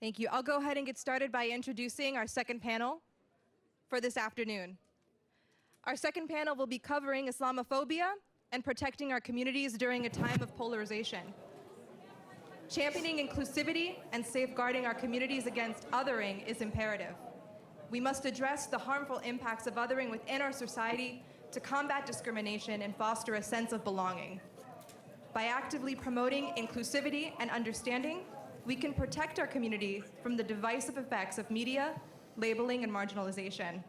Thank you. I'll go ahead and get started by introducing our second panel for this afternoon. Our second panel will be covering Islamophobia and protecting our communities during a time of polarization. Championing inclusivity and safeguarding our communities against othering is imperative. We must address the harmful impacts of othering within our society to combat discrimination and foster a sense of belonging. By actively promoting inclusivity and understanding, we can protect our community from the divisive effects of media, labeling, and marginalization.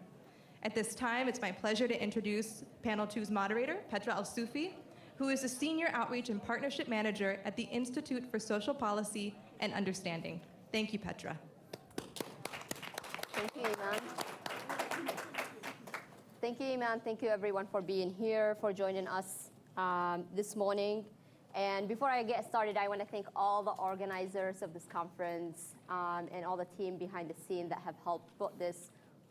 At this time, it's my pleasure to introduce Panel 2's moderator, Petra Alsoofy, who is a Senior Outreach and Partnership Manager at the Institute for Social Policy and Understanding. Thank you, Petra. Thank you, Iman. Thank you, Iman. Thank you, everyone, for being here, for joining us this morning. And before I get started, I want to thank all the organizers of this conference and all the team behind the scene that have helped put this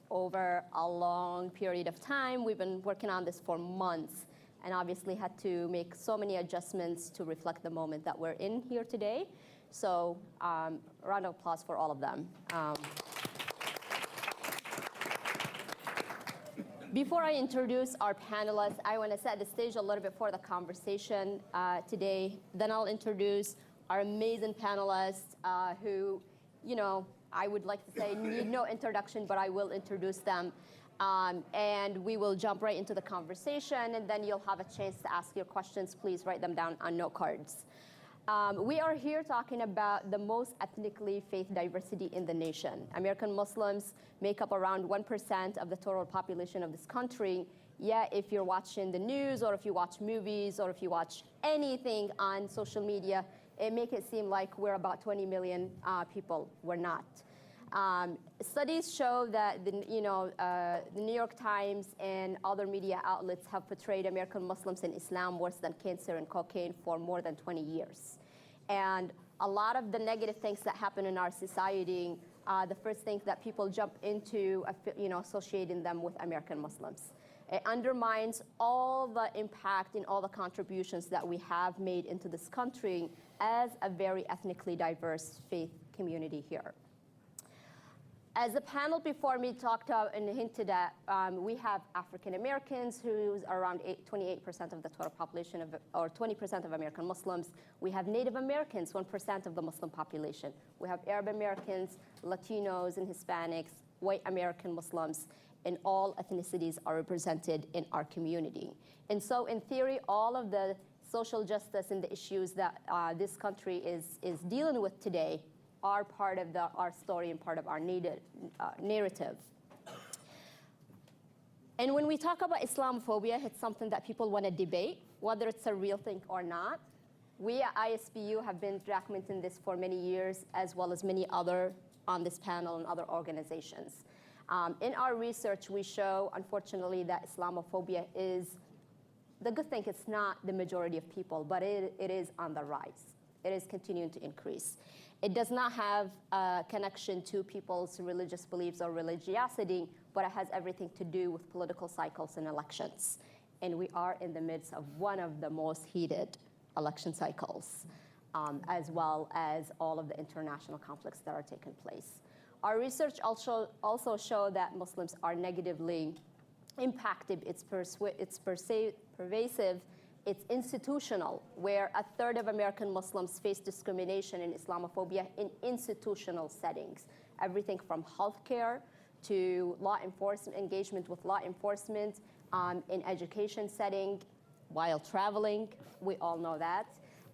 over a long period of time. We've been working on this for months and obviously had to make so many adjustments to reflect the moment that we're in here today. So round of applause for all of them. Before I introduce our panelists, I want to set the stage a little bit for the conversation today. Then I'll introduce our amazing panelists who, you know, I would like to say need no introduction, but I will introduce them. And we will jump right into the conversation, and then you'll have a chance to ask your questions. Please write them down on note cards. We are here talking about the most ethnically faith diversity in the nation. American Muslims make up around 1% of the total population of this country. Yet if you're watching the news, or if you watch movies, or if you watch anything on social media, it makes it seem like we're about 20 million people. We're not. Studies show that the New York Times and other media outlets have portrayed American Muslims and Islam worse than cancer and cocaine for more than 20 years. And a lot of the negative things that happen in our society, the first things that people jump into, associating them with American Muslims. It undermines all the impact and all the contributions that we have made into this country as a very ethnically diverse faith community here. As the panel before me talked about and hinted at, we have African Americans, who's around 28% of the total population, or 20% of American Muslims. We have Native Americans, 1% of the Muslim population. We have Arab Americans, Latinos, and Hispanics, white American Muslims, and all ethnicities are represented in our community. And so in theory, all of the social justice and the issues that this country is dealing with today are part of our story and part of our narrative. And when we talk about Islamophobia, it's something that people want to debate, whether it's a real thing or not. We at ISBU have been documenting this for many years, as well as many other on this panel and other organizations. In our research, we show, unfortunately, that Islamophobia is, the good thing, it's not the majority of people, but it is on the rise. It is continuing to increase. It does not have a connection to people's religious beliefs or religiosity, but it has everything to do with political cycles and elections. And we are in the midst of one of the most heated election cycles, as well as all of the international conflicts that are taking place. Our research also showed that Muslims are negatively impacted. It's pervasive. It's institutional, where a third of American Muslims face discrimination and Islamophobia in institutional settings. Everything from healthcare to law enforcement, engagement with law enforcement, in education setting, while traveling, we all know that,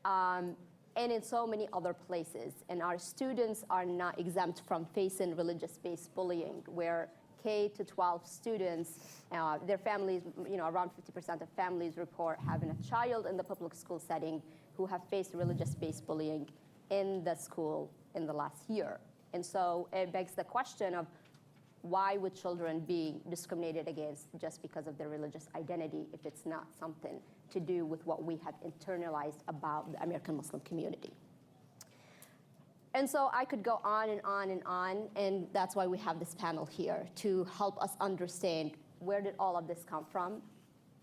and in so many other places. And our students are not exempt from facing religious-based bullying, where K-12 students, their families, around 50% of families report having a child in the public school setting who have faced religious-based bullying in the school in the last year. And so it begs the question of, why would children be discriminated against just because of their religious identity if it's not something to do with what we have internalized about the American Muslim community? And so I could go on and on and on, and that's why we have this panel here, to help us understand, where did all of this come from?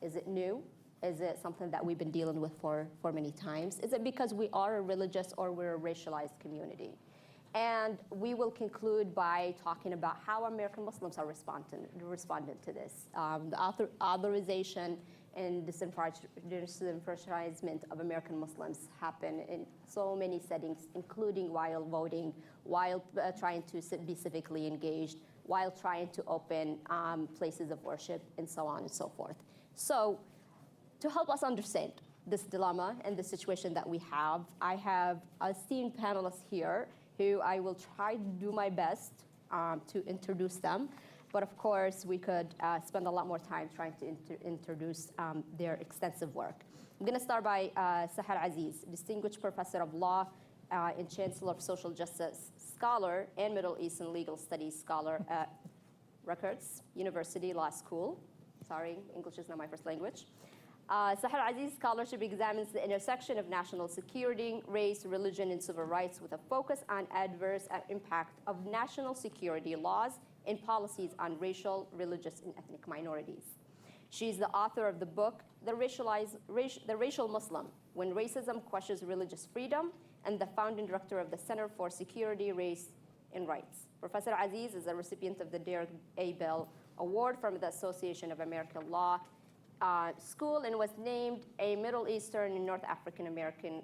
Is it new? Is it something that we've been dealing with for many times? Is it because we are a religious or we're a racialized community? And we will conclude by talking about how American Muslims are responding to this. The authorization and disenfranchisement of American Muslims happen in so many settings, including while voting, while trying to be civically engaged, while trying to open places of worship, and so on and so forth. So to help us understand this dilemma and the situation that we have, I have esteemed panelists here who I will try to do my best to introduce them. But of course, we could spend a lot more time trying to introduce their extensive work. I'm going to start by Sahar Aziz, Distinguished Professor of Law and Chancellor of Social Justice Scholar and Middle East and Legal Studies Scholar at Rutgers University Law School. Sorry, English is not my first language. Sahar Aziz scholarship examines the intersection of national security, race, religion, and civil rights with a focus on adverse impact of national security laws and policies on racial, religious, and ethnic minorities. She's the author of the book, The Racial Muslim, When Racism Questions Religious Freedom, and the founding director of the Center for Security, Race, and Rights. Professor Aziz is a recipient of the Derek A. Bell Award from the Association of American Law School and was named a Middle Eastern and North African American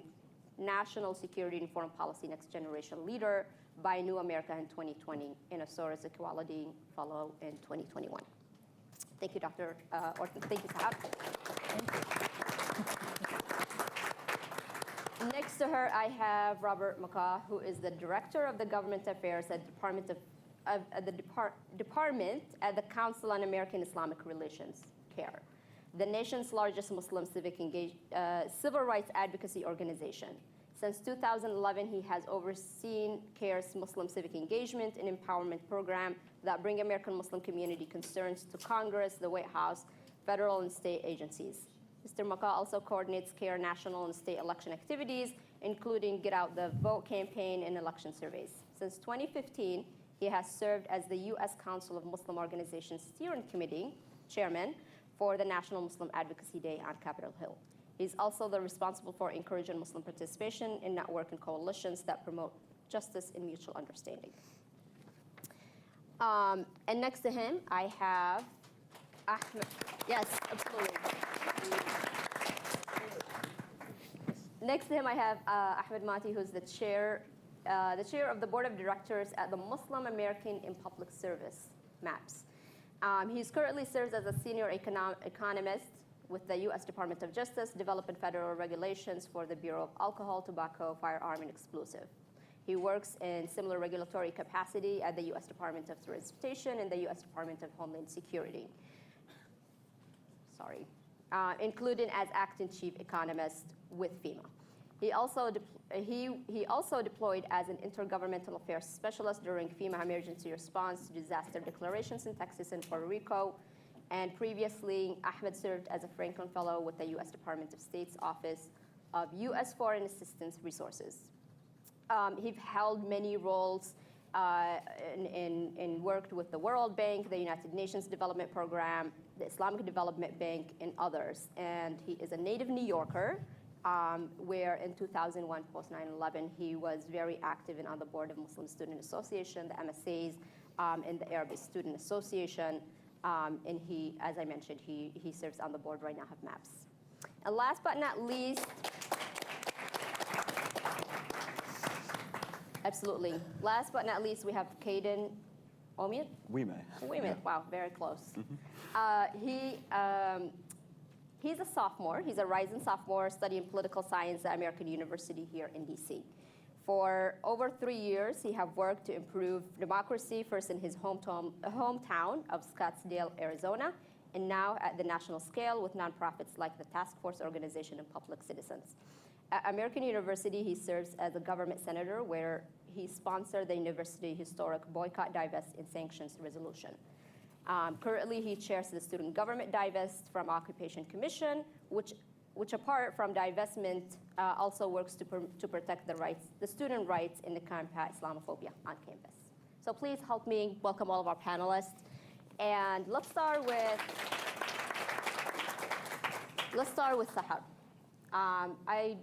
National Security and Foreign Policy Next Generation Leader by New America in 2020 and a Soros Equality Fellow in 2021. Thank you, Dr. Orton. Thank you, Sahar. Next to her, I have Robert McCaw, who is the Director of the Government Affairs at Department at the Council on American-Islamic Relations, CARE, the nation's largest Muslim civil rights advocacy organization. Since 2011, he has overseen CARE's Muslim civic engagement and empowerment program that bring American Muslim community concerns to Congress, the White House, federal and state agencies. Mr. McCaw also coordinates CARE national and state election activities, including Get Out the Vote campaign and election surveys. Since 2015, he has served as the U.S. Council of Muslim Organizations Steering Committee Chairman for the National Muslim Advocacy Day on Capitol Hill. He's also responsible for encouraging Muslim participation in network and coalitions that promote justice and mutual understanding. And next to him, I have Ahmad. Yes, absolutely. Next to him, I have Ahmad Maaty, who's the chair of the board of directors at the Muslim American in Public Service, MAPS. He currently serves as a senior economist with the U.S. Department of Justice, developing federal regulations for the Bureau of Alcohol, Tobacco, Firearm, and Explosive. He works in similar regulatory capacity at the U.S. Department of Transportation and the U.S. Department of Homeland Security. Including as acting chief economist with FEMA. He also deployed as an intergovernmental affairs specialist during FEMA emergency response to disaster declarations in Texas and Puerto Rico. And previously, Ahmed served as a Franklin Fellow with the U.S. Department of State's Office of U.S. Foreign Assistance Resources. He held many roles and worked with the World Bank, the United Nations Development Program, the Islamic Development Bank, and others. And he is a native New Yorker, where in 2001, post 9/11, he was very active and on the board of Muslim Student Association, the MSAs, and the Arabic Student Association. And he, as I mentioned, he serves on the board right now of MAPS. And last but not least, absolutely. Last but not least, we have Kaden Ouimet? Ouimet, wow, very close. He's a sophomore. He's a rising sophomore studying political science at American University here in D.C. For over 3 years, he have worked to improve democracy, first in his hometown of Scottsdale, Arizona, and now at the national scale with nonprofits like the Task Force Organization and Public Citizens. At American University, he serves as a government senator where he sponsored the university historic boycott, divest, and sanctions resolution. Currently, he chairs the Student Government Divest from Occupation Commission, which apart from divestment, also works to protect the student rights and to combat Islamophobia on campus. So please help me welcome all of our panelists. And let's start with Sahar. I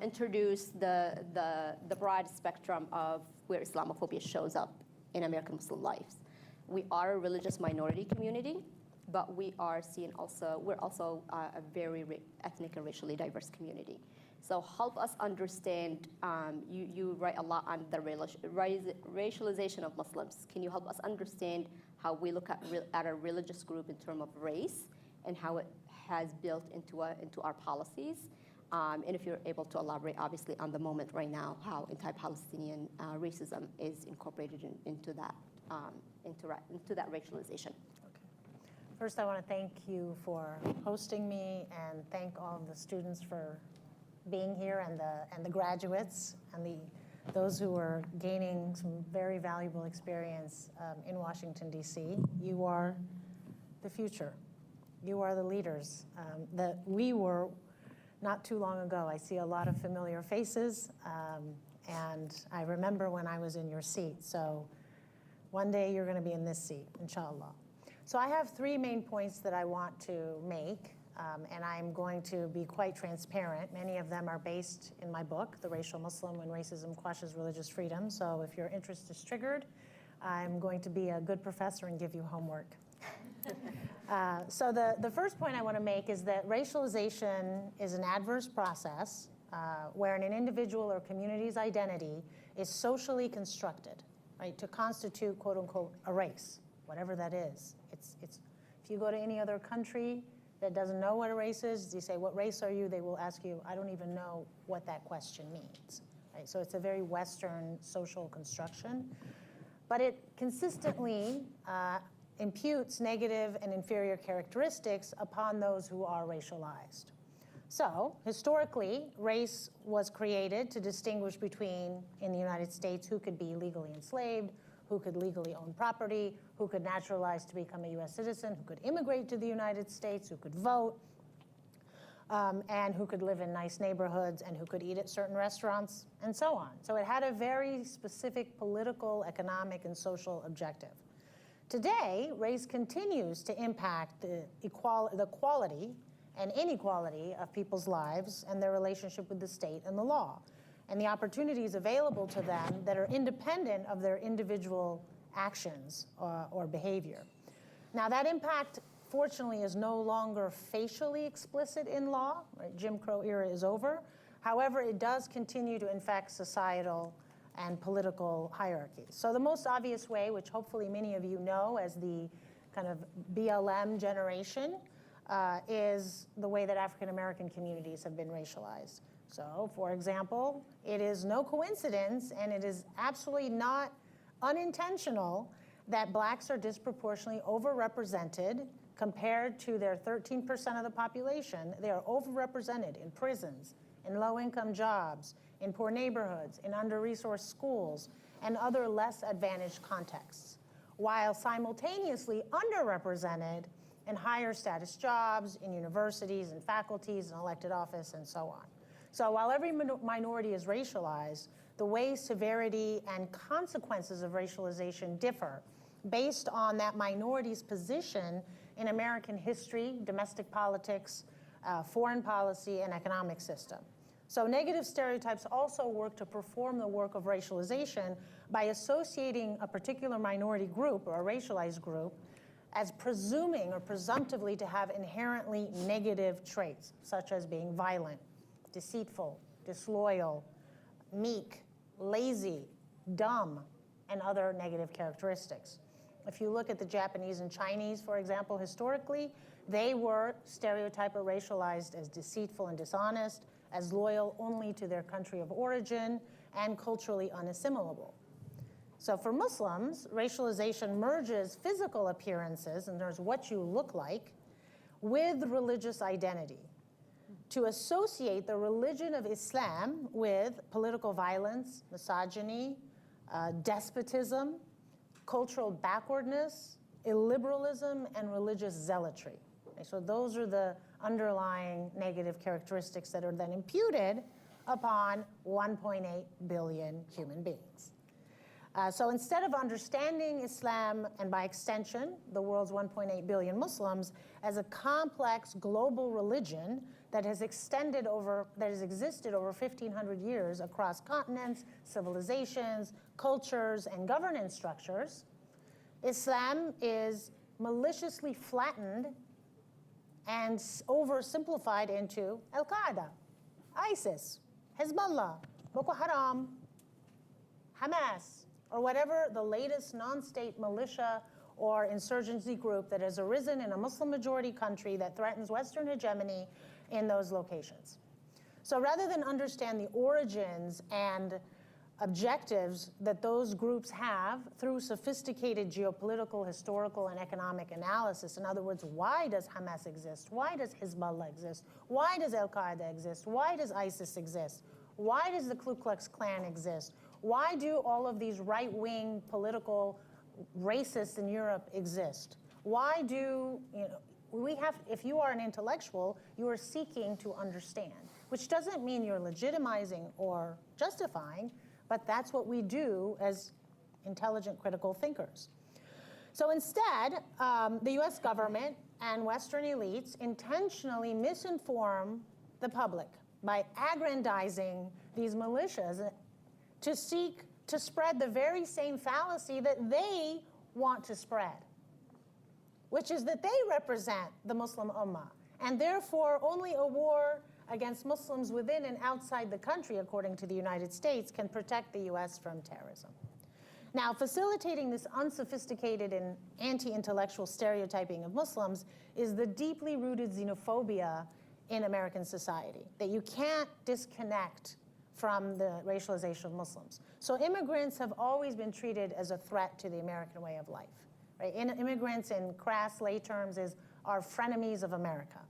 introduce the broad spectrum of where Islamophobia shows up in American Muslim lives. We are a religious minority community, but we're also a very ethnic and racially diverse community. So help us understand, you write a lot on the racialization of Muslims. Can you help us understand how we look at a religious group in terms of race and how it has built into our policies? And if you're able to elaborate, obviously, on the moment right now, how anti-Palestinian racism is incorporated into that racialization. Okay. First, I want to thank you for hosting me and thank all of the students for being here and the graduates and those who are gaining some very valuable experience in Washington, D.C. You are the future. You are the leaders that we were not too long ago. I see a lot of familiar faces, and I remember when I was in your seat. So one day you're going to be in this seat, inshallah. So I have three main points that I want to make, and I'm going to be quite transparent. Many of them are based in my book, The Racial Muslim, When Racism Quashes Religious Freedom. So if your interest is triggered, I'm going to be a good professor and give you homework. So the first point I want to make is that racialization is an adverse process wherein an individual or community's identity is socially constructed, right, to constitute, quote unquote, a race, whatever that is. It's if you go to any other country that doesn't know what a race is, you say, what race are you? They will ask you, I don't even know what that question means. Right? So it's a very Western social construction. But it consistently imputes negative and inferior characteristics upon those who are racialized. So historically, race was created to distinguish between, in the United States, who could be legally enslaved, who could legally own property, who could naturalize to become a US citizen, who could immigrate to the United States, who could vote, and who could live in nice neighborhoods, and who could eat at certain restaurants, and so on. So it had a very specific political, economic, and social objective. Today, race continues to impact the quality and inequality of people's lives and their relationship with the state and the law, and the opportunities available to them that are independent of their individual actions or behavior. Now, that impact, fortunately, is no longer facially explicit in law. Right? Jim Crow era is over. However, it does continue to infect societal and political hierarchies. So the most obvious way, which hopefully many of you know as the kind of BLM generation, is the way that African American communities have been racialized. So, for example, it is no coincidence, and it is absolutely not unintentional, that blacks are disproportionately overrepresented compared to their 13% of the population. They are overrepresented in prisons, in low-income jobs, in poor neighborhoods, in under-resourced schools, and other less advantaged contexts, while simultaneously underrepresented in higher status jobs, in universities and faculties and elected office, and so on. So while every minority is racialized, the way severity and consequences of racialization differ based on that minority's position in American history, domestic politics, foreign policy, and economic system. So negative stereotypes also work to perform the work of racialization by associating a particular minority group or a racialized group as presuming or presumptively to have inherently negative traits, such as being violent, deceitful, disloyal, meek, lazy, dumb, and other negative characteristics. If you look at the Japanese and Chinese, for example, historically, they were stereotyped or racialized as deceitful and dishonest, as loyal only to their country of origin, and culturally unassimilable. So for Muslims, racialization merges physical appearances, and there's what you look like, with religious identity, to associate the religion of Islam with political violence, misogyny, despotism, cultural backwardness, illiberalism, and religious zealotry. Okay, so those are the underlying negative characteristics that are then imputed upon 1.8 billion human beings. So instead of understanding Islam, and by extension, the world's 1.8 billion Muslims, as a complex global religion that has existed over 1,500 years across continents, civilizations, cultures, and governance structures, Islam is maliciously flattened and oversimplified into Al-Qaeda, ISIS, Hezbollah, Boko Haram, Hamas, or whatever the latest non-state militia or insurgency group that has arisen in a Muslim-majority country that threatens Western hegemony in those locations. So rather than understand the origins and objectives that those groups have through sophisticated geopolitical, historical, and economic analysis, in other words, why does Hamas exist? Why does Hezbollah exist? Why does Al-Qaeda exist? Why does ISIS exist? Why does the Ku Klux Klan exist? Why do all of these right-wing political racists in Europe exist? Why do, if you are an intellectual, you are seeking to understand, which doesn't mean you're legitimizing or justifying, but that's what we do as intelligent critical thinkers. So instead, the US government and Western elites intentionally misinform the public by aggrandizing these militias to seek to spread the very same fallacy that they want to spread, which is that they represent the Muslim Ummah, and therefore only a war against Muslims within and outside the country, according to the United States, can protect the US from terrorism. Now, facilitating this unsophisticated and anti-intellectual stereotyping of Muslims is the deeply rooted xenophobia in American society that you can't disconnect from the racialization of Muslims. So immigrants have always been treated as a threat to the American way of life. Right? Immigrants, in crass lay terms, are frenemies of America,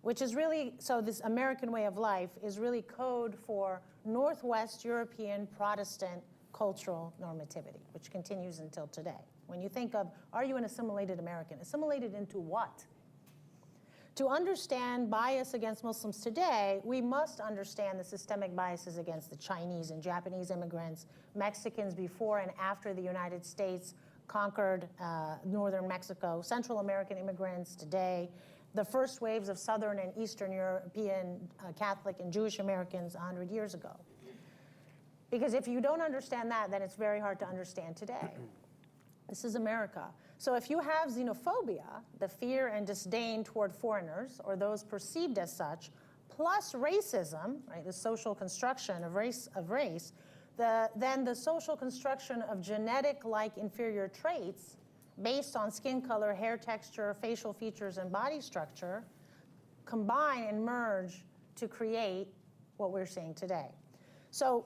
which is really, so this American way of life is really code for Northwest European Protestant cultural normativity, which continues until today. When you think of, are you an assimilated American? Assimilated into what? To understand bias against Muslims today, we must understand the systemic biases against the Chinese and Japanese immigrants, Mexicans before and after the United States conquered northern Mexico, Central American immigrants today, the first waves of Southern and Eastern European Catholic and Jewish Americans 100 years ago. Because if you don't understand that, then it's very hard to understand today. This is America. So if you have xenophobia, the fear and disdain toward foreigners, or those perceived as such, plus racism, right, the social construction of race, then the social construction of genetic-like inferior traits based on skin color, hair texture, facial features, and body structure combine and merge to create what we're seeing today. So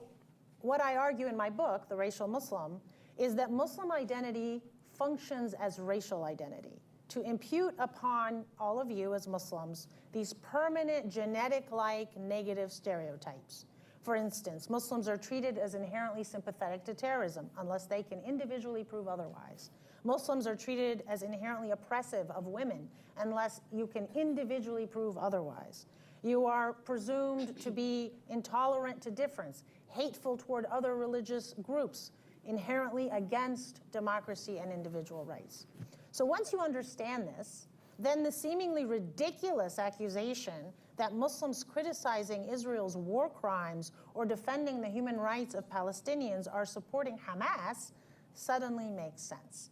what I argue in my book, The Racial Muslim, is that Muslim identity functions as racial identity, to impute upon all of you as Muslims these permanent genetic-like negative stereotypes. For instance, Muslims are treated as inherently sympathetic to terrorism unless they can individually prove otherwise. Muslims are treated as inherently oppressive of women unless you can individually prove otherwise. You are presumed to be intolerant to difference, hateful toward other religious groups, inherently against democracy and individual rights. So once you understand this, then the seemingly ridiculous accusation that Muslims criticizing Israel's war crimes or defending the human rights of Palestinians are supporting Hamas suddenly makes sense,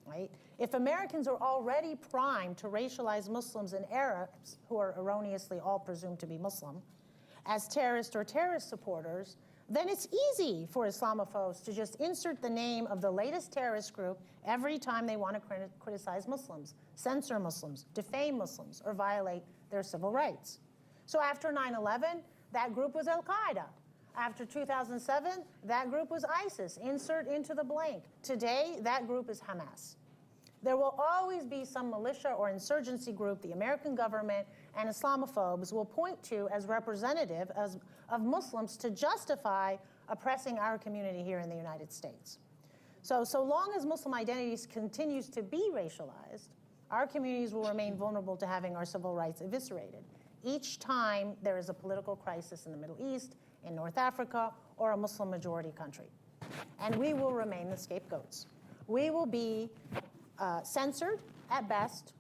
right? If Americans are already primed to racialize Muslims and Arabs, who are erroneously all presumed to be Muslim, as terrorists or terrorist supporters, then it's easy for Islamophobes to just insert the name of the latest terrorist group every time they want to criticize Muslims, censor Muslims, defame Muslims, or violate their civil rights. So after 9/11, that group was Al-Qaeda. After 2007, that group was ISIS. Insert into the blank. Today, that group is Hamas. There will always be some militia or insurgency group the American government and Islamophobes will point to as representative of Muslims to justify oppressing our community here in the United States. So long as Muslim identities continues to be racialized, our communities will remain vulnerable to having our civil rights eviscerated each time there is a political crisis in the Middle East, in North Africa, or a Muslim majority country. And we will remain the scapegoats. We will be censored at best,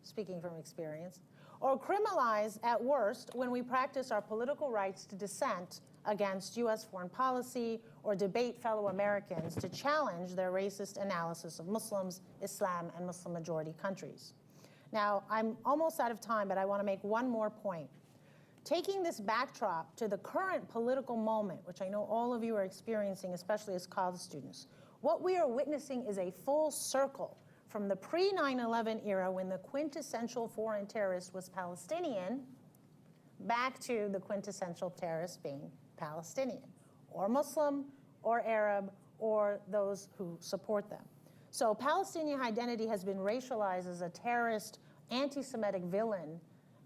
speaking from experience, or criminalize at worst when we practice our political rights to dissent against US foreign policy or debate fellow Americans to challenge their racist analysis of Muslims, Islam, and Muslim majority countries. Now, I'm almost out of time, but I want to make one more point. Taking this backdrop to the current political moment, which I know all of you are experiencing, especially as college students, what we are witnessing is a full circle from the pre-9/11 era, when the quintessential foreign terrorist was Palestinian, back to the quintessential terrorist being Palestinian, or Muslim, or Arab, or those who support them. So Palestinian identity has been racialized as a terrorist, anti-Semitic villain,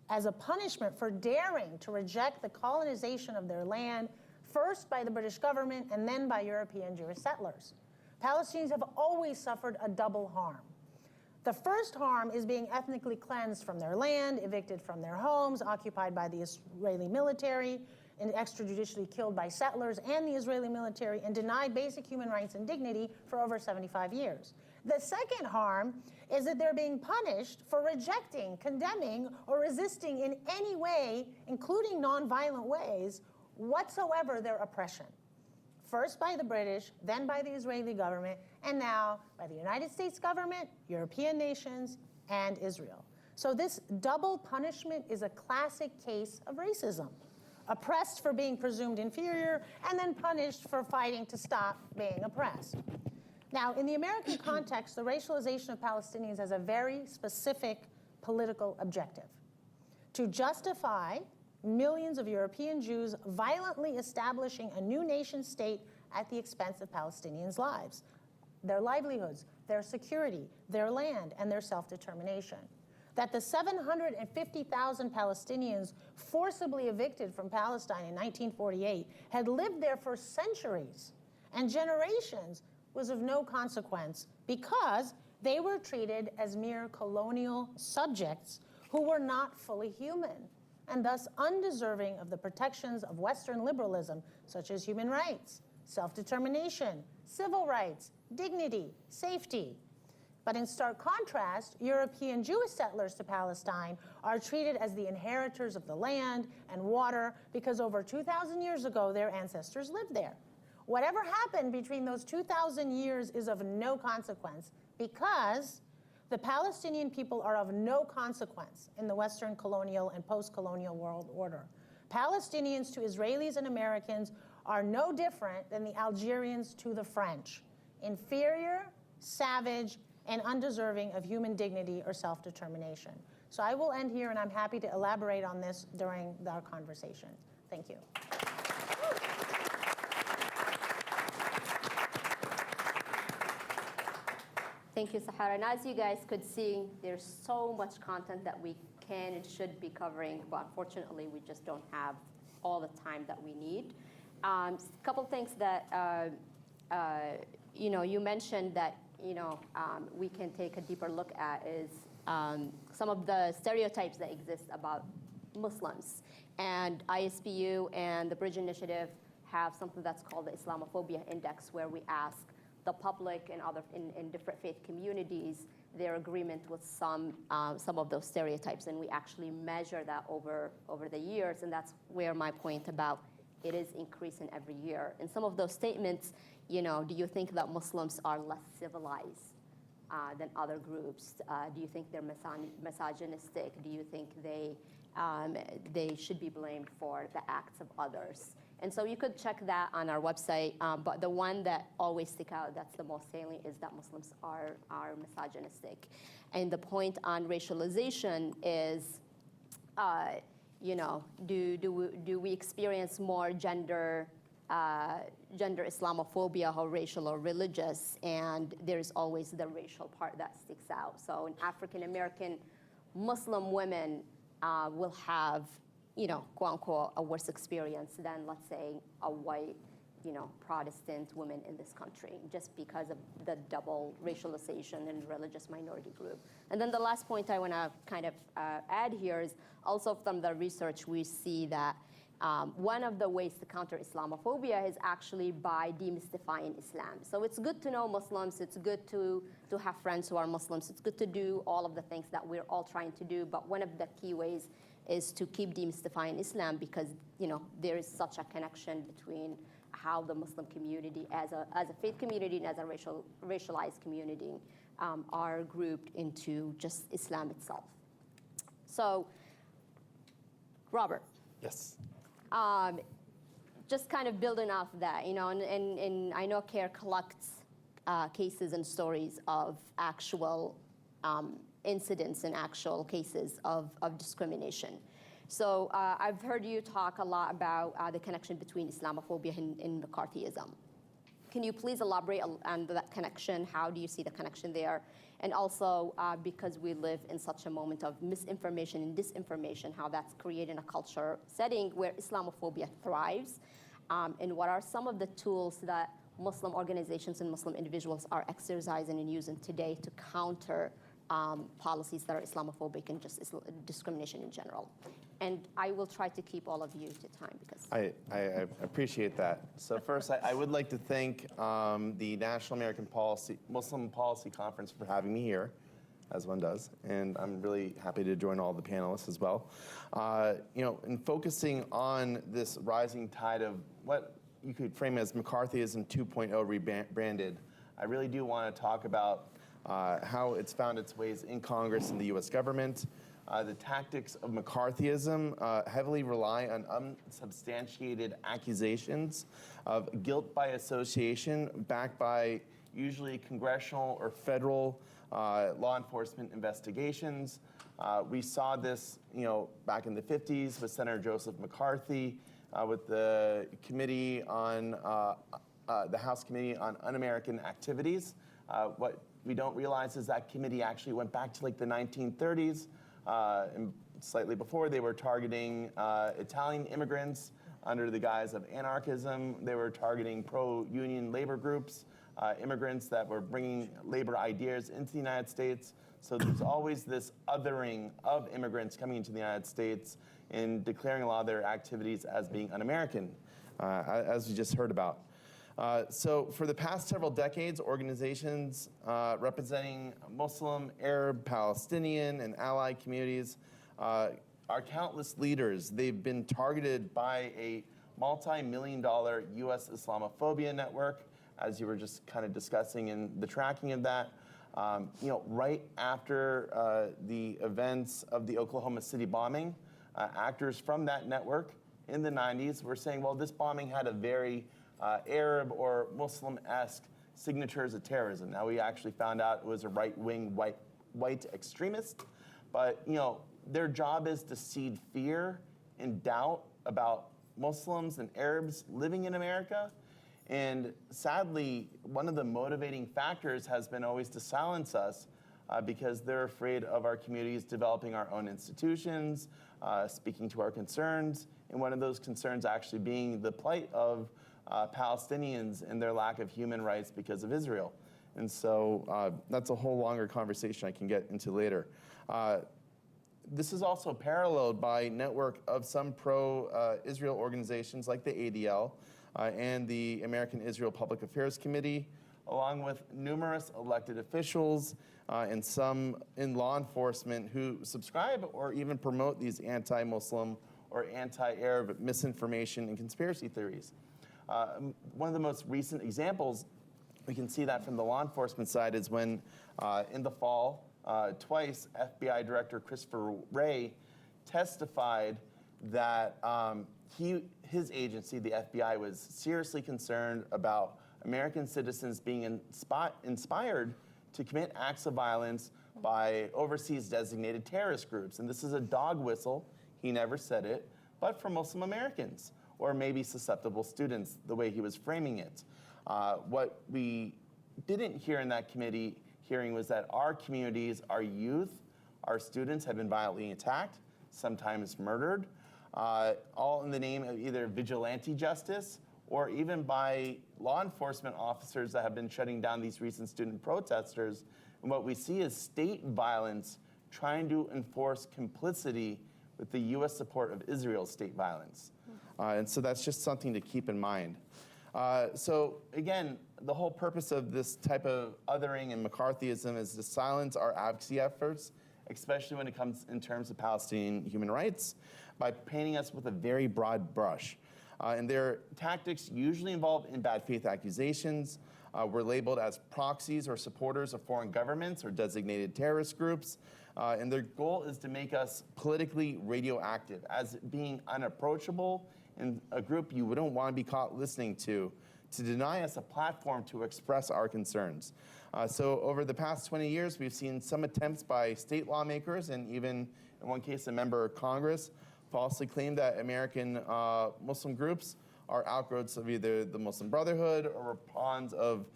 as a punishment for daring to reject the colonization of their land, first by the British government and then by European Jewish settlers. Palestinians have always suffered a double harm. The first harm is being ethnically cleansed from their land, evicted from their homes, occupied by the Israeli military, and extrajudicially killed by settlers and the Israeli military, and denied basic human rights and dignity for over 75 years. The second harm is that they're being punished for rejecting, condemning, or resisting in any way, including nonviolent ways, whatsoever their oppression. First by the British, then by the Israeli government, and now by the United States government, European nations, and Israel. So this double punishment is a classic case of racism. Oppressed for being presumed inferior, and then punished for fighting to stop being oppressed. Now, in the American context, the racialization of Palestinians has a very specific political objective: to justify millions of European Jews violently establishing a new nation state at the expense of Palestinians' lives, their livelihoods, their security, their land, and their self-determination. That the 750,000 Palestinians forcibly evicted from Palestine in 1948 had lived there for centuries and generations was of no consequence, because they were treated as mere colonial subjects who were not fully human, and thus undeserving of the protections of Western liberalism, such as human rights, self-determination, civil rights, dignity, safety. But in stark contrast, European Jewish settlers to Palestine are treated as the inheritors of the land and water, because over 2,000 years ago, their ancestors lived there. Whatever happened between those 2,000 years is of no consequence, because the Palestinian people are of no consequence in the Western colonial and post-colonial world order. Palestinians to Israelis and Americans are no different than the Algerians to the French: inferior, savage, and undeserving of human dignity or self-determination. So I will end here, and I'm happy to elaborate on this during our conversation. Thank you. Thank you, Sahar. And as you guys could see, there's so much content that we can and should be covering, but unfortunately, we just don't have all the time that we need. A couple things that you mentioned that we can take a deeper look at is some of the stereotypes that exist about Muslims. And ISPU and the Bridge Initiative have something that's called the Islamophobia Index, where we ask the public and other in different faith communities their agreement with some of those stereotypes, and we actually measure that over the years, and that's where my point about it is increasing every year. In some of those statements, do you think that Muslims are less civilized than other groups? Do you think they're misogynistic? Do you think they should be blamed for the acts of others? And so you could check that on our website, but the one that always stick out, that's the most salient, is that Muslims are misogynistic. And the point on racialization is, do we experience more gender Islamophobia, or racial or religious? And there's always the racial part that sticks out. So in African American Muslim women will have, quote unquote, a worse experience than, let's say, a white, Protestant women in this country, just because of the double racialization and religious minority group. And then the last point I want to kind of add here is also from the research we see that One of the ways to counter Islamophobia is actually by demystifying Islam. So it's good to know Muslims. It's good to have friends who are Muslims. It's good to do all of the things that we're all trying to do. But one of the key ways is to keep demystifying Islam, because there is such a connection between how the Muslim community, as a faith community and as a racialized community, are grouped into just Islam itself. So, Robert. Yes. Just kind of building off that, and I know CARE collects cases and stories of actual incidents and actual cases of discrimination. So I've heard you talk a lot about the connection between Islamophobia and McCarthyism. Can you please elaborate on that connection? How do you see the connection there? And also, because we live in such a moment of misinformation and disinformation, how that's creating a culture setting where Islamophobia thrives, and what are some of the tools that Muslim organizations and Muslim individuals are exercising and using today to counter policies that are Islamophobic and just discrimination in general? And I will try to keep all of you to time because I appreciate that. So first, I would like to thank the National American Muslim Policy Conference for having me here, as one does, and I'm really happy to join all the panelists as well. In focusing on this rising tide of what you could frame as McCarthyism 2.0 rebranded, I really do want to talk about how it's found its ways in Congress and the U.S. government. The tactics of McCarthyism heavily rely on unsubstantiated accusations of guilt by association backed by usually congressional or federal law enforcement investigations. We saw this, back in the 50s with Senator Joseph McCarthy with the committee on the House Committee on Un-American Activities. What we don't realize is that committee actually went back to like the 1930s. And slightly before, they were targeting Italian immigrants under the guise of anarchism. They were targeting pro-union labor groups, immigrants that were bringing labor ideas into the United States. So there's always this othering of immigrants coming into the United States and declaring a lot of their activities as being un-American, as we just heard about. So for the past several decades, organizations representing Muslim, Arab, Palestinian, and allied communities are countless leaders. They've been targeted by a multi-million-dollar U.S. Islamophobia network, as you were just kind of discussing in the tracking of that. Right after the events of the Oklahoma City bombing, actors from that network in the 90s were saying, well, this bombing had a very Arab or Muslim-esque signatures of terrorism. Now, we actually found out it was a right-wing white extremist, but their job is to seed fear and doubt about Muslims and Arabs living in America. And sadly, one of the motivating factors has been always to silence us because they're afraid of our communities developing our own institutions, speaking to our concerns, and one of those concerns actually being the plight of Palestinians and their lack of human rights because of Israel. And so that's a whole longer conversation I can get into later. This is also paralleled by a network of some pro-Israel organizations like the ADL and the American-Israel Public Affairs Committee, along with numerous elected officials and some in law enforcement who subscribe or even promote these anti-Muslim or anti-Arab misinformation and conspiracy theories. One of the most recent examples, we can see that from the law enforcement side, is when in the fall, twice, FBI Director Christopher Wray testified that his agency, the FBI, was seriously concerned about American citizens being inspired to commit acts of violence by overseas designated terrorist groups. And this is a dog whistle, he never said it, but for Muslim Americans, or maybe susceptible students, the way he was framing it. What we didn't hear in that committee hearing was that our communities, our youth, our students have been violently attacked, sometimes murdered, all in the name of either vigilante justice or even by law enforcement officers that have been shutting down these recent student protesters. And what we see is state violence trying to enforce complicity with the U.S. support of Israel's state violence. And so that's just something to keep in mind. So again, the whole purpose of this type of othering and McCarthyism is to silence our advocacy efforts, especially when it comes in terms of Palestinian human rights, by painting us with a very broad brush. And their tactics usually involve in bad faith accusations. We're labeled as proxies or supporters of foreign governments or designated terrorist groups. And their goal is to make us politically radioactive, as being unapproachable and a group you wouldn't want to be caught listening to deny us a platform to express our concerns. So over the past 20 years, we've seen some attempts by state lawmakers and even, in one case, a member of Congress, falsely claim that American Muslim groups are outgrowths of either the Muslim Brotherhood or pawns of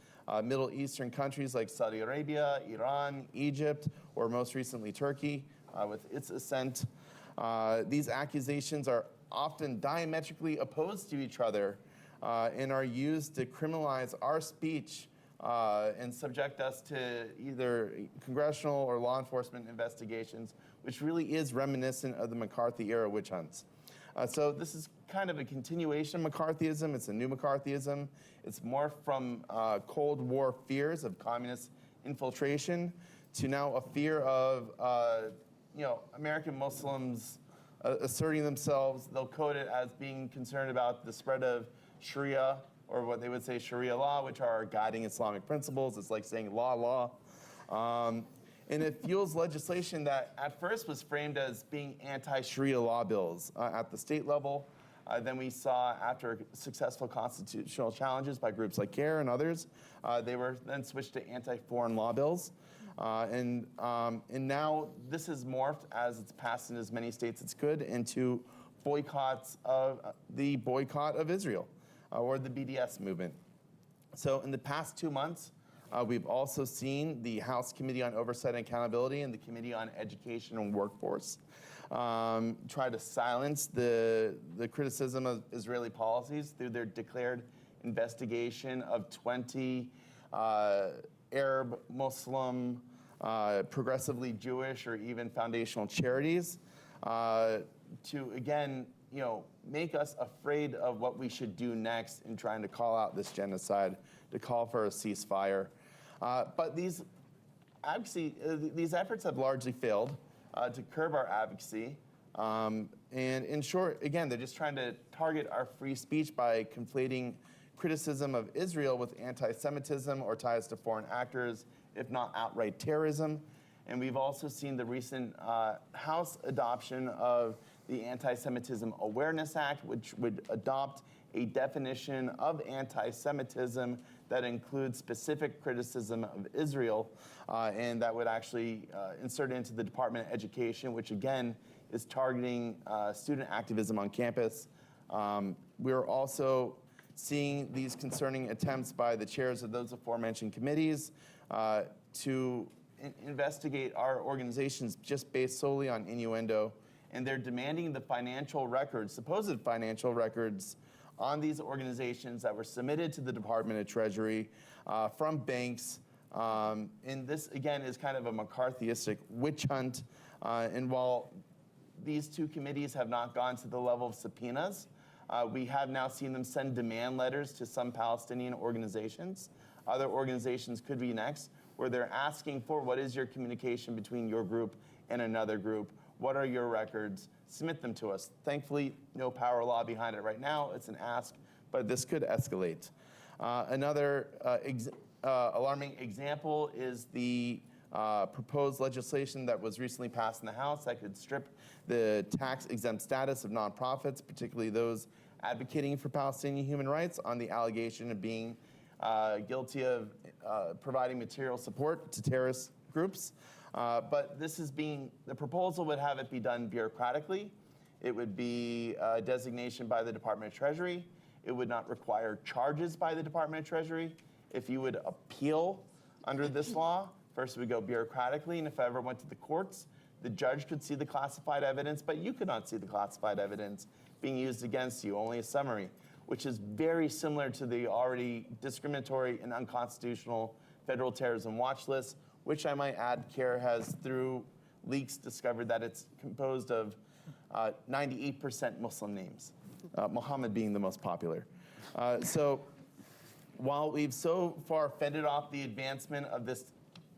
Middle Eastern countries like Saudi Arabia, Iran, Egypt, or most recently Turkey with its ascent. These accusations are often diametrically opposed to each other and are used to criminalize our speech and subject us to either congressional or law enforcement investigations, which really is reminiscent of the McCarthy-era witch hunts. So this is kind of a continuation of McCarthyism. It's a new McCarthyism. It's more from Cold War fears of communist infiltration to now a fear of American Muslims asserting themselves. They'll code it as being concerned about the spread of Sharia, or what they would say Sharia law, which are guiding Islamic principles. It's like saying law. And it fuels legislation that at first was framed as being anti-Sharia law bills at the state level. Then we saw, after successful constitutional challenges by groups like CARE and others, they were then switched to anti-foreign law bills. And now this has morphed, as it's passed in as many states as could, into boycotts of the boycott of Israel, or the BDS movement. So in the past 2 months, we've also seen the House Committee on Oversight and Accountability and the Committee on Education and Workforce try to silence the criticism of Israeli policies through their declared investigation of 20 Arab, Muslim, progressively Jewish, or even foundational charities to, again, make us afraid of what we should do next in trying to call out this genocide, to call for a ceasefire. But these efforts have largely failed to curb our advocacy. And in short, again, they're just trying to target our free speech by conflating criticism of Israel with anti-Semitism or ties to foreign actors, if not outright terrorism. And we've also seen the recent House adoption of the Anti-Semitism Awareness Act, which would adopt a definition of anti-Semitism that includes specific criticism of Israel, and that would actually insert it into the Department of Education, which again is targeting student activism on campus. We're also seeing these concerning attempts by the chairs of those aforementioned committees to investigate our organizations just based solely on innuendo, and they're demanding the financial records, supposed financial records, on these organizations that were submitted to the Department of Treasury from banks. And this, again, is kind of a McCarthyistic witch hunt. And while these two committees have not gone to the level of subpoenas, we have now seen them send demand letters to some Palestinian organizations. Other organizations could be next, where they're asking for what is your communication between your group and another group? What are your records? Submit them to us. Thankfully, no power law behind it right now. It's an ask, but this could escalate. Another alarming example is the proposed legislation that was recently passed in the House that could strip the tax-exempt status of nonprofits, particularly those advocating for Palestinian human rights, on the allegation of being guilty of providing material support to terrorist groups. But the proposal would have it be done bureaucratically. It would be a designation by the Department of Treasury. It would not require charges by the Department of Treasury. If you would appeal under this law, first it would go bureaucratically, and if I ever went to the courts, the judge could see the classified evidence, but you could not see the classified evidence being used against you, only a summary, which is very similar to the already discriminatory and unconstitutional federal terrorism watch list, which I might add, CARE has, through leaks, discovered that it's composed of 98% Muslim names. Muhammad being the most popular. So while we've so far fended off the advancement of this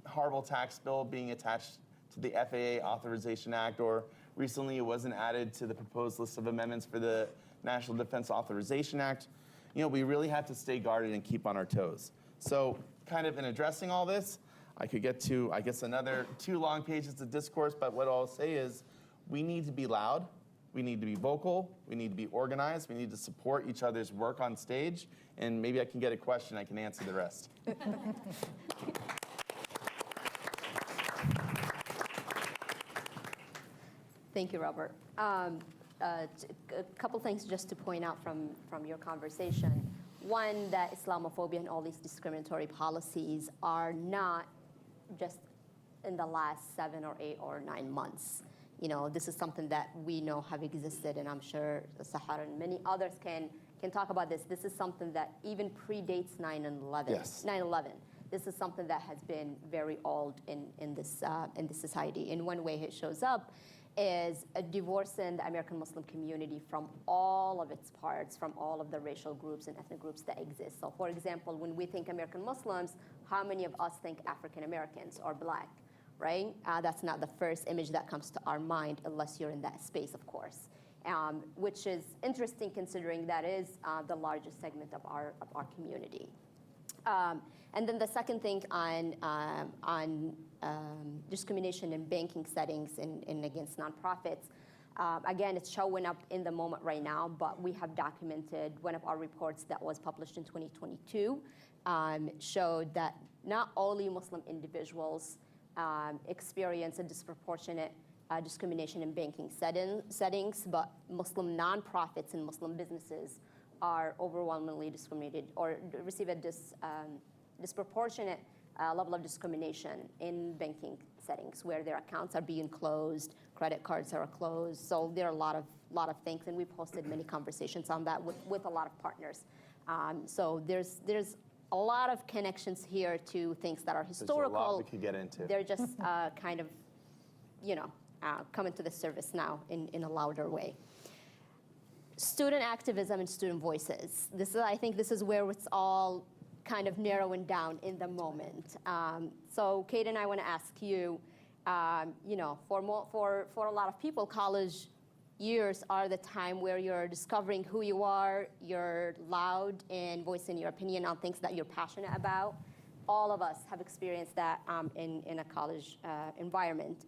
horrible tax bill being attached to the FAA Authorization Act, or recently it wasn't added to the proposed list of amendments for the National Defense Authorization Act, we really have to stay guarded and keep on our toes. So kind of in addressing all this, I could get to, I guess, another 2 long pages of discourse, but what I'll say is we need to be loud, we need to be vocal, we need to be organized, we need to support each other's work on stage, and maybe I can get a question, I can answer the rest. Thank you, Robert. A couple things just to point out from your conversation. One, that Islamophobia and all these discriminatory policies are not just in the last 7 or 8 or 9 months. This is something that we know have existed, and I'm sure Sahar and many others can talk about this. This is something that even predates 9/11. Yes. 9/11. This is something that has been very old in this society. In one way it shows up is divorcing the American Muslim community from all of its parts, from all of the racial groups and ethnic groups that exist. So for example, when we think American Muslims, how many of us think African Americans or black, right? That's not the first image that comes to our mind unless you're in that space, of course, which is interesting considering that is the largest segment of our community. And then the second thing on discrimination in banking settings and against nonprofits. Again, it's showing up in the moment right now, but we have documented one of our reports that was published in 2022 showed that not only Muslim individuals experience a disproportionate discrimination in banking settings, but Muslim nonprofits and Muslim businesses are overwhelmingly discriminated or receive a disproportionate level of discrimination in banking settings where their accounts are being closed, credit cards are closed. So there are a lot of things, and we've hosted many conversations on that with a lot of partners. So there's a lot of connections here to things that are historical. There's a lot we could get into. They're just kind of, coming to the surface now in a louder way. Student activism and student voices. I think this is where it's all kind of narrowing down in the moment. So Kaden, I want to ask you, for a lot of people, college years are the time where you're discovering who you are, you're loud in voicing your opinion on things that you're passionate about. All of us have experienced that in a college environment.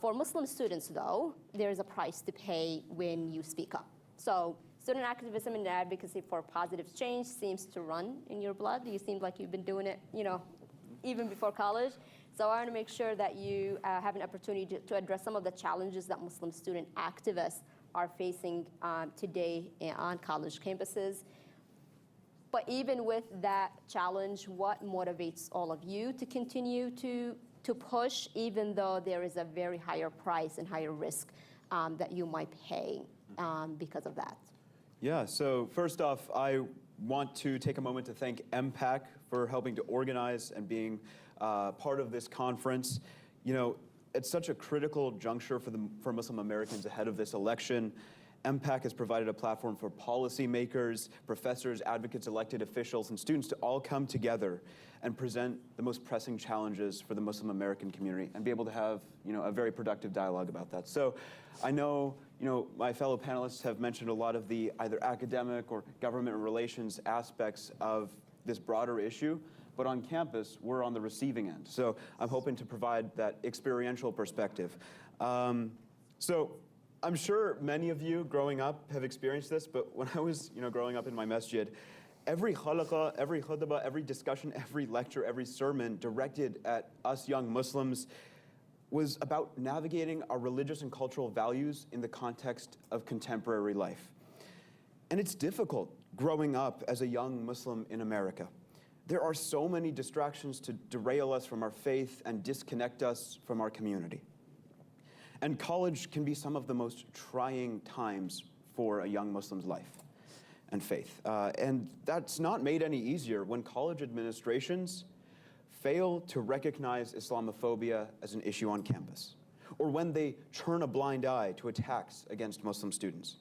For Muslim students, though, there's a price to pay when you speak up. So student activism and advocacy for positive change seems to run in your blood. You seem like you've been doing it, even before college. So I want to make sure that you have an opportunity to address some of the challenges that Muslim student activists are facing today on college campuses. But even with that challenge, what motivates all of you to continue to push, even though there is a very higher price and higher risk that you might pay because of that? Yeah, so first off, I want to take a moment to thank MPAC for helping to organize and being part of this conference. It's such a critical juncture for Muslim Americans ahead of this election. MPAC has provided a platform for policymakers, professors, advocates, elected officials, and students to all come together and present the most pressing challenges for the Muslim American community and be able to have, a very productive dialogue about that. So I know, my fellow panelists have mentioned a lot of the either academic or government relations aspects of this broader issue, but on campus, we're on the receiving end. So I'm hoping to provide that experiential perspective. So I'm sure many of you growing up have experienced this, but when I was growing up in my masjid, every halaqah, every khutbah, every discussion, every lecture, every sermon directed at us young Muslims was about navigating our religious and cultural values in the context of contemporary life. And it's difficult growing up as a young Muslim in America. There are so many distractions to derail us from our faith and disconnect us from our community. And college can be some of the most trying times for a young Muslim's life and faith. And that's not made any easier when college administrations fail to recognize Islamophobia as an issue on campus, or when they turn a blind eye to attacks against Muslim students.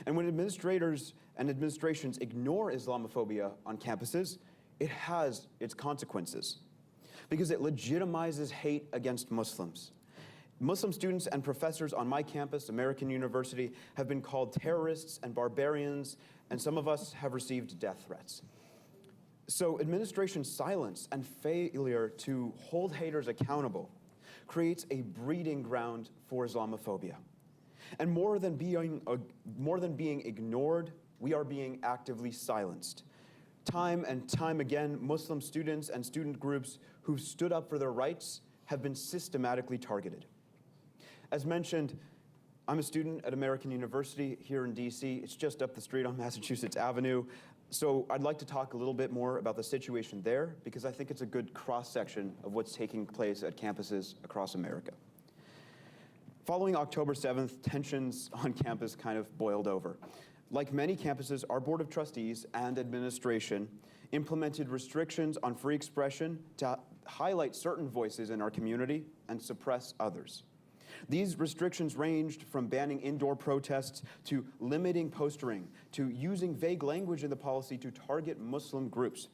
And when administrators and administrations ignore Islamophobia on campuses, it has its consequences because it legitimizes hate against Muslims. Muslim students and professors on my campus, American University, have been called terrorists and barbarians, and some of us have received death threats. So administration's silence and failure to hold haters accountable creates a breeding ground for Islamophobia. And more than being ignored, we are being actively silenced. Time and time again, Muslim students and student groups who've stood up for their rights have been systematically targeted. As mentioned, I'm a student at American University here in D.C. It's just up the street on Massachusetts Avenue. So I'd like to talk a little bit more about the situation there because I think it's a good cross-section of what's taking place at campuses across America. Following October 7th, tensions on campus kind of boiled over. Like many campuses, our Board of Trustees and administration implemented restrictions on free expression to highlight certain voices in our community and suppress others. These restrictions ranged from banning indoor protests to limiting postering to using vague language in the policy to target Muslim groups.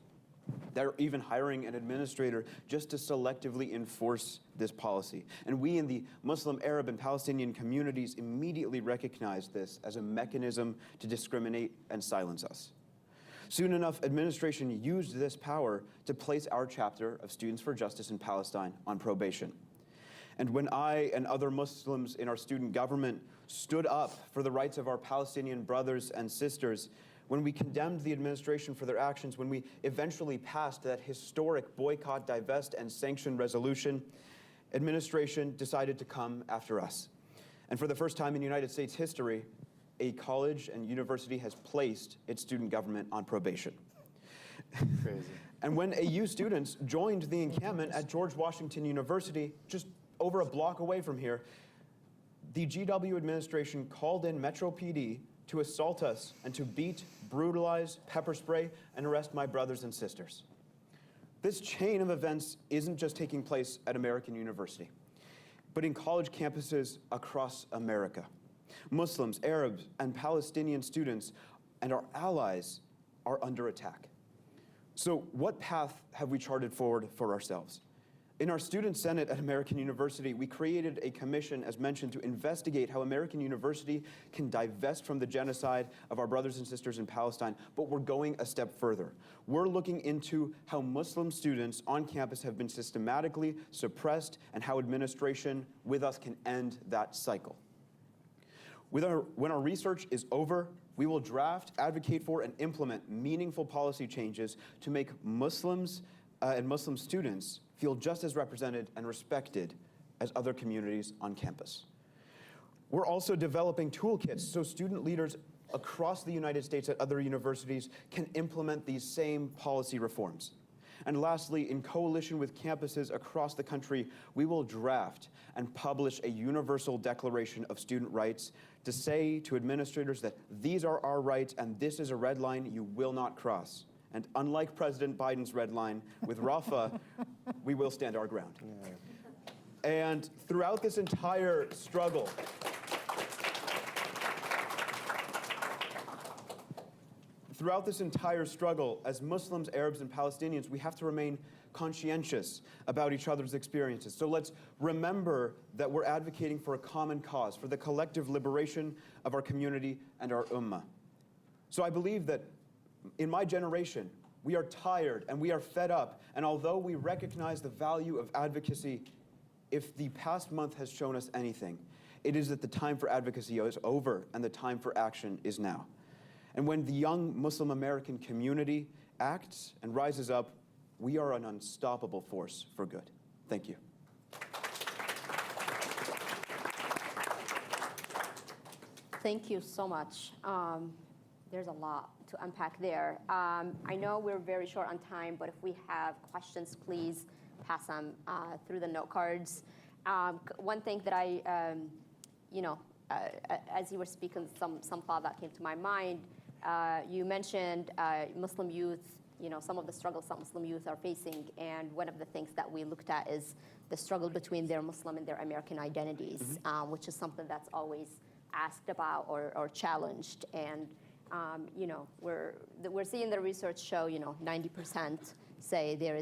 They're even hiring an administrator just to selectively enforce this policy. And we in the Muslim, Arab, and Palestinian communities immediately recognized this as a mechanism to discriminate and silence us. Soon enough, administration used this power to place our chapter of Students for Justice in Palestine on probation. And when I and other Muslims in our student government stood up for the rights of our Palestinian brothers and sisters, when we condemned the administration for their actions, when we eventually passed that historic boycott, divest, and sanction resolution, administration decided to come after us. And for the first time in United States history, a college and university has placed its student government on probation. Crazy. And when AU students joined the encampment at George Washington University, just over a block away from here, the GW administration called in Metro PD to assault us and to beat, brutalize, pepper spray, and arrest my brothers and sisters. This chain of events isn't just taking place at American University, but in college campuses across America. Muslims, Arabs, and Palestinian students and our allies are under attack. So what path have we charted forward for ourselves? In our Student Senate at American University, we created a commission, as mentioned, to investigate how American University can divest from the genocide of our brothers and sisters in Palestine, but we're going a step further. We're looking into how Muslim students on campus have been systematically suppressed and how administration with us can end that cycle. When our research is over, we will draft, advocate for, and implement meaningful policy changes to make Muslims and Muslim students feel just as represented and respected as other communities on campus. We're also developing toolkits so student leaders across the United States at other universities can implement these same policy reforms. And lastly, in coalition with campuses across the country, we will draft and publish a universal declaration of student rights to say to administrators that these are our rights and this is a red line you will not cross. And unlike President Biden's red line with Rafah, we will stand our ground. Yeah. And throughout this entire struggle, as Muslims, Arabs, and Palestinians, we have to remain conscientious about each other's experiences. So let's remember that we're advocating for a common cause, for the collective liberation of our community and our ummah. So I believe that in my generation, we are tired and we are fed up. And although we recognize the value of advocacy, if the past month has shown us anything, it is that the time for advocacy is over and the time for action is now. And when the young Muslim American community acts and rises up, we are an unstoppable force for good. Thank you. Thank you so much. There's a lot to unpack there. I know we're very short on time, but if we have questions, please pass them through the note cards. One thing that as you were speaking, some thought that came to my mind, you mentioned Muslim youth, some of the struggles that Muslim youth are facing, and one of the things that we looked at is the struggle between their Muslim and their American identities, which is something that's always asked about or challenged. And we're seeing the research show 90% say there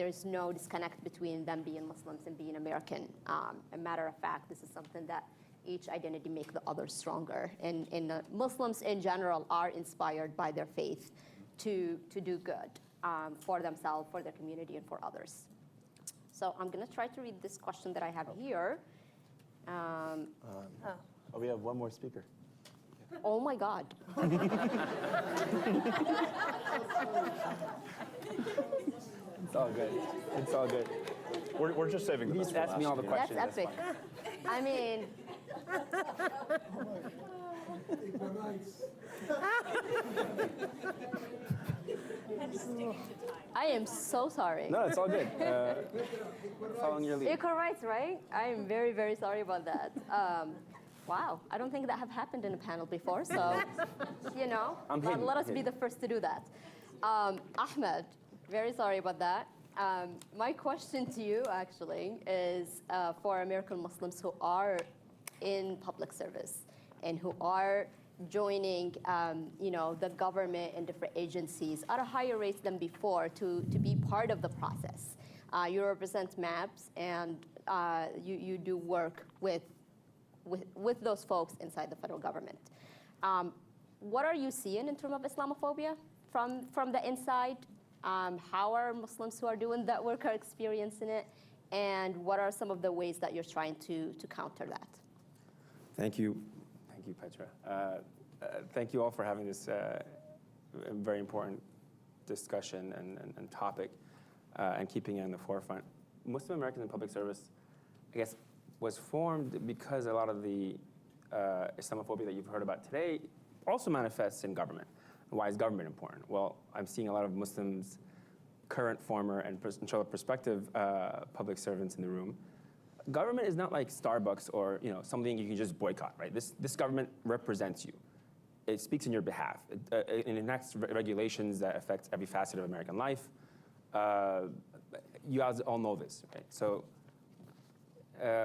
is no disconnect between them being Muslims and being American. A matter of fact, this is something that each identity makes the other stronger. And Muslims in general are inspired by their faith to do good for themselves, for their community, and for others. So I'm going to try to read this question that I have here. We have one more speaker. Oh my God. It's all good. It's all good. We're just saving the best. Ask me all the questions. That's epic. I mean, I am so sorry. No, it's all good. Following your lead. Equal rights, right? I am very, very sorry about that. Wow, I don't think that have happened in a panel before, so, let us be the first to do that. Ahmad, very sorry about that. My question to you, actually, is for American Muslims who are in public service and who are joining, the government and different agencies at a higher rate than before to be part of the process. You represent MAPS, and you do work with those folks inside the federal government. What are you seeing in terms of Islamophobia from the inside? How are Muslims who are doing that work are experiencing it? And what are some of the ways that you're trying to counter that? Thank you, Petra. Thank you all for having this very important discussion and topic and keeping it in the forefront. Muslim Americans in public service, I guess, was formed because a lot of the Islamophobia that you've heard about today also manifests in government. Why is government important? Well, I'm seeing a lot of Muslims, current, former, and prospective public servants in the room. Government is not like Starbucks or something you can just boycott, right? This government represents you. It speaks in your behalf. It enacts regulations that affect every facet of American life. You guys all know this, right? So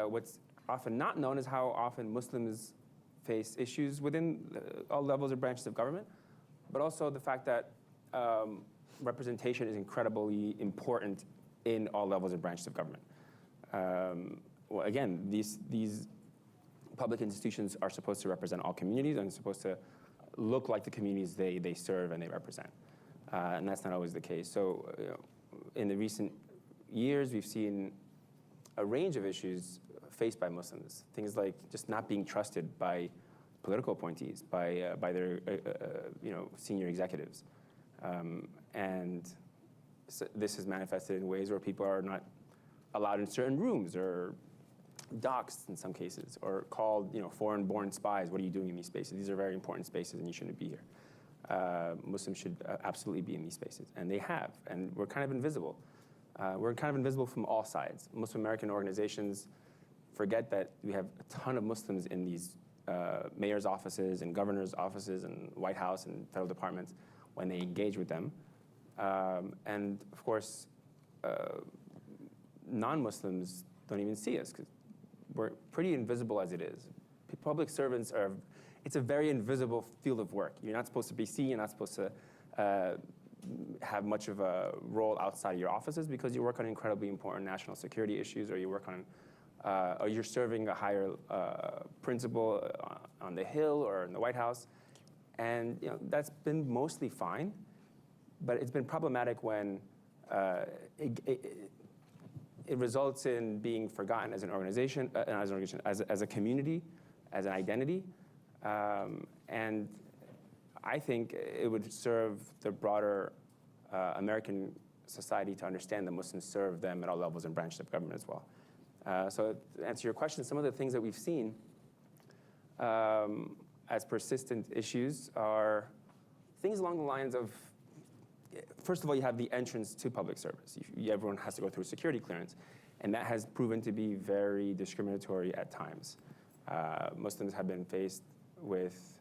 what's often not known is how often Muslims face issues within all levels or branches of government, but also the fact that representation is incredibly important in all levels and branches of government. Well, again, these public institutions are supposed to represent all communities and supposed to look like the communities they serve and they represent. And that's not always the case. So in the recent years, we've seen a range of issues faced by Muslims. Things like just not being trusted by political appointees, by their senior executives. And so this has manifested in ways where people are not allowed in certain rooms or doxxed in some cases, or called foreign-born spies. What are you doing in these spaces? These are very important spaces and you shouldn't be here. Muslims should absolutely be in these spaces, and they have, and we're kind of invisible. We're kind of invisible from all sides. Muslim American organizations forget that we have a ton of Muslims in these mayor's offices and governor's offices and White House and federal departments when they engage with them. And of course, non-Muslims don't even see us because we're pretty invisible as it is. Public servants it's a very invisible field of work. You're not supposed to be seen, you're not supposed to have much of a role outside of your offices because you work on incredibly important national security issues, or you work on, or you're serving a higher principal on the Hill or in the White House. And that's been mostly fine, but it's been problematic when it results in being forgotten as an organization, as a community, as an identity. And I think it would serve the broader American society to understand that Muslims serve them at all levels and branches of government as well. So to answer your question, some of the things that we've seen as persistent issues are things along the lines of, first of all, you have the entrance to public service. Everyone has to go through security clearance, and that has proven to be very discriminatory at times. Muslims have been faced with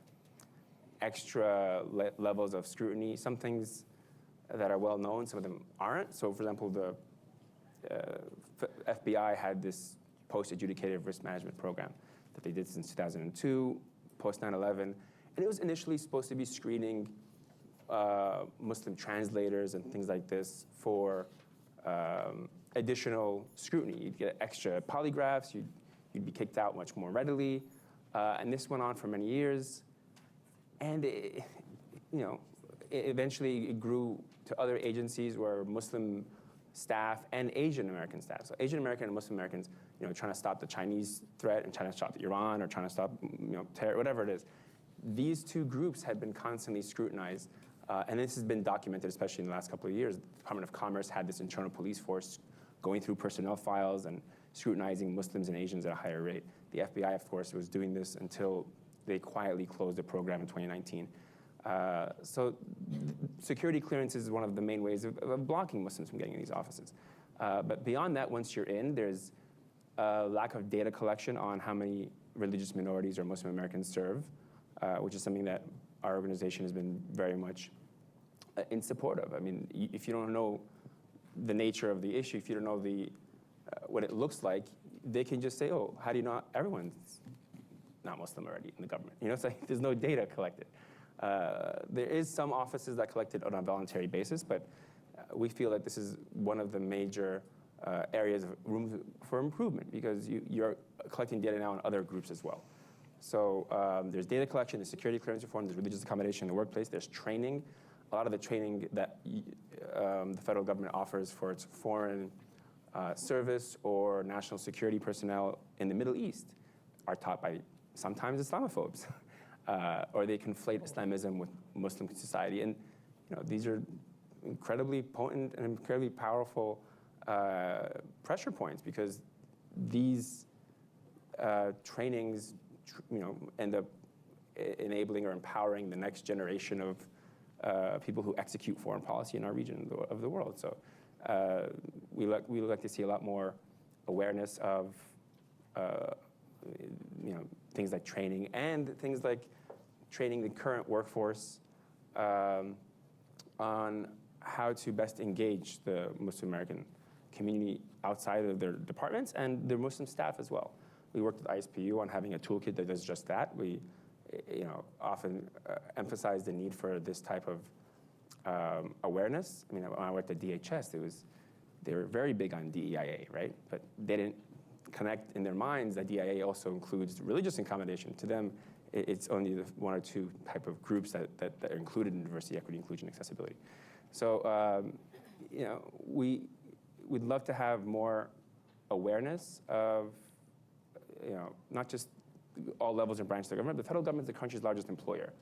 extra levels of scrutiny, some things that are well known, some of them aren't. So for example, the FBI had this post-adjudicated risk management program that they did since 2002, post 9/11. And it was initially supposed to be screening Muslim translators and things like this for additional scrutiny. You'd get extra polygraphs, you'd be kicked out much more readily. And this went on for many years. And eventually it grew to other agencies where Muslim staff and Asian American staff, so Asian American and Muslim Americans, trying to stop the Chinese threat and trying to stop Iran or trying to stop, terror, whatever it is. These two groups had been constantly scrutinized, and this has been documented, especially in the last couple of years. The Department of Commerce had this internal police force going through personnel files and scrutinizing Muslims and Asians at a higher rate. The FBI, of course, was doing this until they quietly closed the program in 2019. So security clearance is one of the main ways of blocking Muslims from getting in these offices. But beyond that, once you're in, there's a lack of data collection on how many religious minorities or Muslim Americans serve, which is something that our organization has been very much in support of. I mean, if you don't know the nature of the issue, if you don't know what it looks like, they can just say, oh, how do you know everyone's not Muslim already in the government? It's like there's no data collected. There is some offices that collect it on a voluntary basis, but we feel that this is one of the major areas of room for improvement because you're collecting data now on other groups as well. So there's data collection, there's security clearance reform, there's religious accommodation in the workplace, there's training. A lot of the training that the federal government offers for its foreign service or national security personnel in the Middle East are taught by sometimes Islamophobes. Or they conflate Islamism with Muslim society. And these are incredibly potent and incredibly powerful pressure points because these trainings end up enabling or empowering the next generation of people who execute foreign policy in our region of the world. So we would like to see a lot more awareness of things like training and things like training the current workforce on how to best engage the Muslim American community outside of their departments and their Muslim staff as well. We worked with ISPU on having a toolkit that does just that. We often emphasize the need for this type of awareness. I mean, when I worked at DHS, they were very big on DEIA, right? But they didn't connect in their minds that DEIA also includes religious accommodation. To them, it's only the one or two type of groups that are included in diversity, equity, inclusion, accessibility. So, we'd love to have more awareness of, not just all levels and branches of the government. The federal government is the country's largest employer,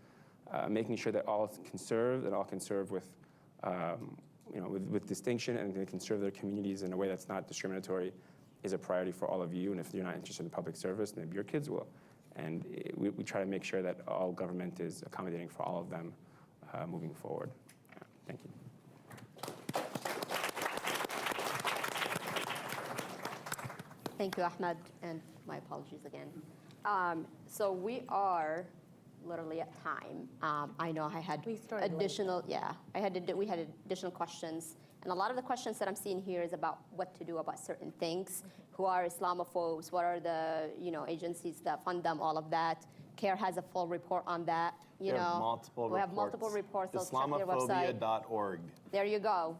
making sure that all can serve and all can serve with distinction and they can serve their communities in a way that's not discriminatory is a priority for all of you. And if you're not interested in public service, then your kids will. And we try to make sure that all government is accommodating for all of them moving forward. Thank you. Thank you, Ahmad, and my apologies again. So we are literally at time. I know I had additional, we had additional questions. And a lot of the questions that I'm seeing here is about what to do about certain things. Who are Islamophobes? What are the agencies that fund them? All of that. CARE has a full report on that. We have multiple reports. Islamophobia.org. There you go.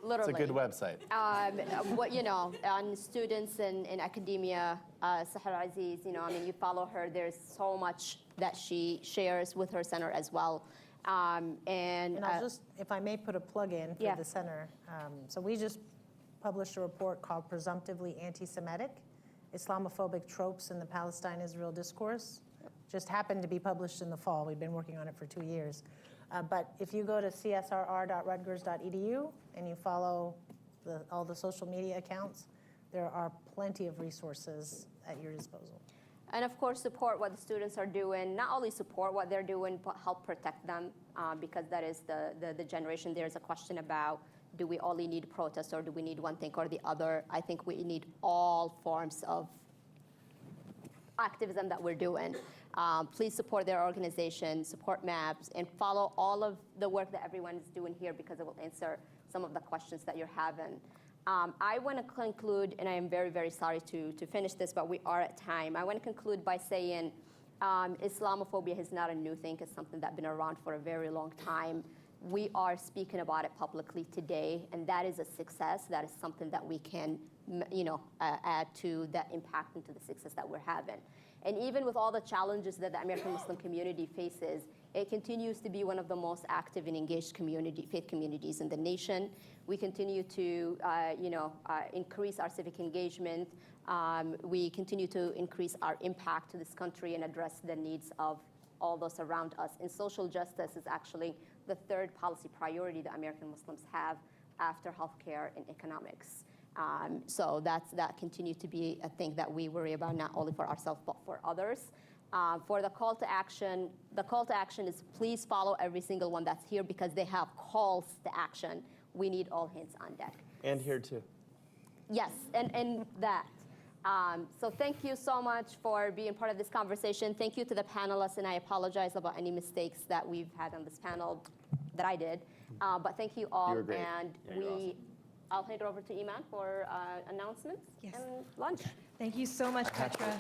Literally. It's a good website. On students in academia, Sahar Aziz, you follow her. There's so much that she shares with her center as well. And I'll just, if I may put a plug in for the center. So we just published a report called Presumptively Anti-Semitic, Islamophobic Tropes in the Palestine-Israel Discourse. Just happened to be published in the fall. We've been working on it for 2 years. But if you go to csrr.rutgers.edu and you follow all the social media accounts, there are plenty of resources at your disposal. And of course, support what the students are doing. Not only support what they're doing, but help protect them, because that is the generation. There's a question about, do we only need protests or do we need one thing or the other? I think we need all forms of activism that we're doing. Please support their organization, support MAPS, and follow all of the work that everyone is doing here because it will answer some of the questions that you're having. I want to conclude, and I am very, very sorry to finish this, but we are at time. I want to conclude by saying Islamophobia is not a new thing. It's something that's been around for a very long time. We are speaking about it publicly today, and that is a success. That is something that we can, add to that impact into the success that we're having. And even with all the challenges that the American Muslim community faces, it continues to be one of the most active and engaged faith communities in the nation. We continue to, increase our civic engagement. We continue to increase our impact to this country and address the needs of all those around us. And social justice is actually the third policy priority that American Muslims have after healthcare and economics. So that continues to be a thing that we worry about, not only for ourselves, but for others. For the call to action is please follow every single one that's here because they have calls to action. We need all hands on deck. And here too. Yes, and that. So thank you so much for being part of this conversation. Thank you to the panelists, and I apologize about any mistakes that we've had on this panel that I did. But thank you all. You were great. And I'll hand it over to Iman for announcements and lunch. Thank you so much, Petra.